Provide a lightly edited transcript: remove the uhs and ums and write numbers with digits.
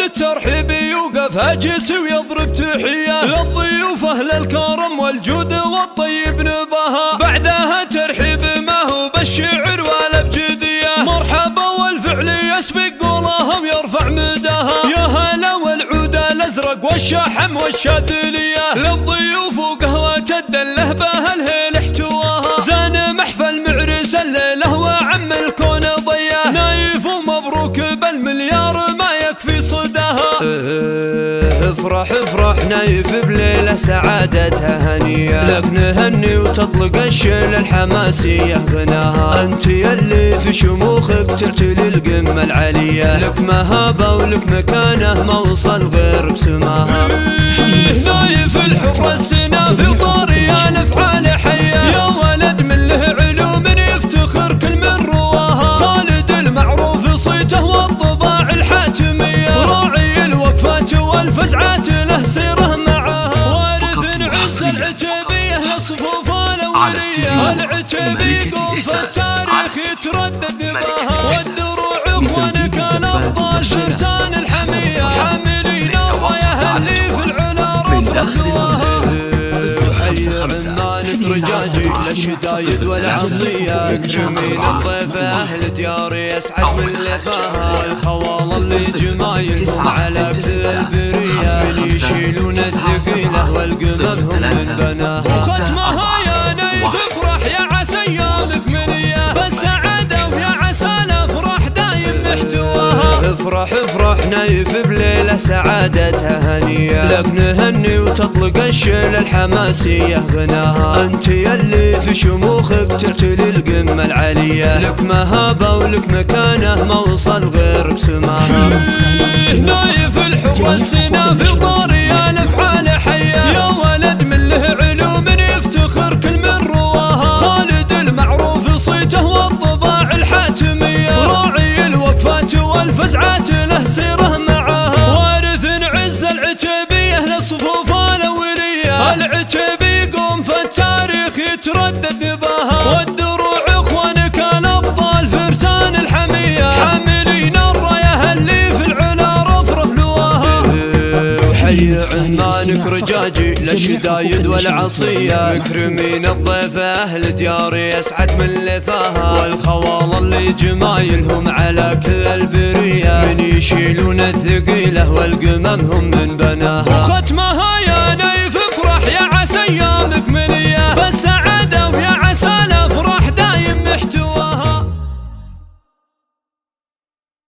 بالترحيب يوقف هاجس ويضرب تحية للضيوف أهل الكرم والجود والطيب نباها. بعدها ترحيب ما هو بالشعر ولا بجدية، مرحبا والفعل يسبق قولها ويرفع مداها. يا هلا والعود الأزرق والشحم والشاذلية للضيوف وقهوة الدله بأهله احتواها. زان محفل معرس الليلة وعم الكون ضيه، نايف ومبروك بالمليار ما يكفي صداها. افرح افرح نايف بليلة سعادتها هنية، لك نهني وتطلق الشيل الحماسية غناها. انت يلي في شموخك تعتلي القمة العالية، لك مهابة ولك مكانه ما وصل غيرك سماها. نايف الحفرة السنا في طاري الافعال حية، يا ولد من له علوم يفتخر كل من رواها. خالد المعروف صيته والطباع الحاتمية، راعي الوقفات والفزعات له سيره معاها. وارث عز العتيبية لصفوف الأولية، العتيبي يقوم في التاريخ يتردد نباها. والدروع اخوانك الابطال فرسان الحمية، حاملين الراية اللي في العلا رفرف قواها. عمانك رجاجي للشدايد والعصية، يكرمين الضيف اهل دياري يسعد من لفاها. والخواله اللي جمايلهم على كل البرية، من يشيلون الثقيلة والقمم هم من بناها. وختمها يا نايف افرح يا عسى ايامك منية بالسعادة، ويا عسى الافراح دايم محتواها. افرح افرح نايف بليلة سعادتها هنية، لك نهني وتطلق الشيل الحماسية غناها. انت يلي في شموخك تعتلي القمة العالية، لك مهابة ولك مكانه ما وصل غيرك سماها. نايف الحب السنا في طاري الافعال حية، يا ولد من له علوم يفتخر كل من رواها. خالد المعروف صيته والطباع الحاتمية، راعي الوقفات والفزعات له سيره معاها. وارث عز العتيبية لصفوف الأولية، العتيبي يقوم في التاريخ يتردد نباها. والدروع اخوانك الابطال فرسان الحمية، حاملين الراية اللي في العلا رفرف لواها. وحي عمانك رجاجي للشدايد والعصية، مكرمين الضيف اهل دياري يسعد من لفاها. والخواله اللي جمايلهم على كل البرية، من يشيلون الثقيلة والقمم هم من بناها. وختمها